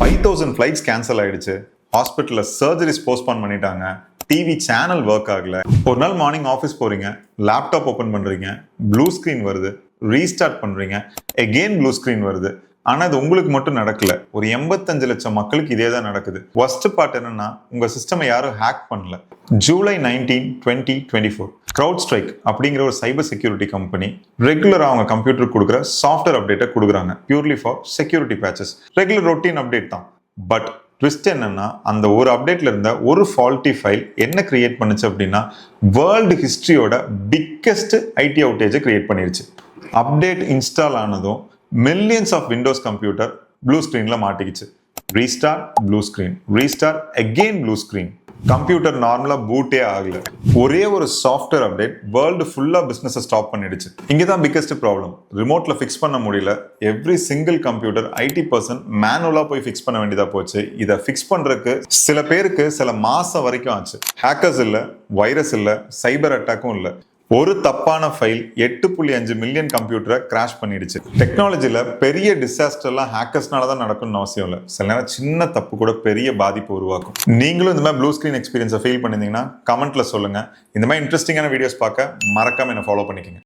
5,000 flights cancel ஆயிடுச்சு. ஹாஸ்பிட்டல்ல surgeries postpone பண்ணிட்டாங்க. டிவி சேனல் ஒர்க் ஆகல. ஒரு நாள் மார்னிங் ஆஃபீஸ் போறீங்க, லேப்டாப் ஓபன் பண்றீங்க, ப்ளூ ஸ்கிரீன் வருது, ரீஸ்டார்ட் பண்றீங்க, எகெயின் ப்ளூ ஸ்கிரீன் வருது. ஆனா அது உங்களுக்கு மட்டும் நடக்கல. ஒரு 85 லட்சம் மக்களுக்கு இதே தான் நடக்குது. வர்ஸ்ட் பார்ட் என்னன்னா, உங்க சிஸ்டமை யாரும் ஹேக் பண்ணல. ஜூலை 19, 2024 CrowdStrike அப்படிங்கிற ஒரு சைபர் செக்யூரிட்டி கம்பெனி ரெகுலரா அவங்க கம்ப்யூட்டர் கொடுக்குற சாஃப்ட்வேர் அப்டேட்டை கொடுக்குறாங்க. Purely for security patches. Regular routine update தான். பட் ட்விஸ்ட் என்னன்னா, அந்த ஒரு அப்டேட்ல இருந்த ஒரு ஃபால்ட்டி ஃபைல் என்ன கிரியேட் பண்ணுச்சு அப்படின்னா, வேர்ல்டு ஹிஸ்டரியோட பிக்கெஸ்ட் ஐடி அவுட்டேஜை கிரியேட் பண்ணிருச்சு. அப்டேட் இன்ஸ்டால் ஆனதும் millions of Windows computer blue ஸ்கிரீன்ல மாட்டிக்கிச்சு. Restart blue screen, restart again blue screen. Computer நார்மலா பூட்டே ஆகல. ஒரே ஒரு சாஃப்ட்வேர் அப்டேட் வேர்ல்டு ஃபுல்லா பிசினஸ் ஸ்டாப் பண்ணிடுச்சு. இங்கதான் பிக்கெஸ்ட் ப்ராப்ளம். ரிமோட்ல ஃபிக்ஸ் பண்ண முடியல. Every single computer IT person மேனுவலா போய் ஃபிக்ஸ் பண்ண வேண்டியதா போச்சு. இதை ஃபிக்ஸ் பண்றதுக்கு சில பேருக்கு சில மாசம் வரைக்கும் ஆச்சு. ஹேக்கர்ஸ் இல்ல, வைரஸ் இல்ல, சைபர் அட்டாக்கும் இல்ல. ஒரு தப்பான ஃபைல் 8.5 மில்லியன் கம்ப்யூட்டரை கிராஷ் பண்ணிடுச்சு. டெக்னாலஜில பெரிய டிசாஸ்டர்லாம் ஹேக்கர்ஸ்னால தான் நடக்கணும்னு அவசியம் இல்லை. சில நேரம் சின்ன தப்பு கூட பெரிய பாதிப்பு உருவாக்கும். நீங்களும் இந்த மாதிரி ப்ளூ ஸ்கிரீன் எக்ஸ்பீரியன்ஸை ஃபீல் பண்ணிருந்தீங்கன்னா கமெண்ட்ல சொல்லுங்க. இந்த மாதிரி இன்ட்ரெஸ்டிங்கான வீடியோஸ் பார்க்க மறக்காம என்ன ஃபாலோ பண்ணிக்கங்க.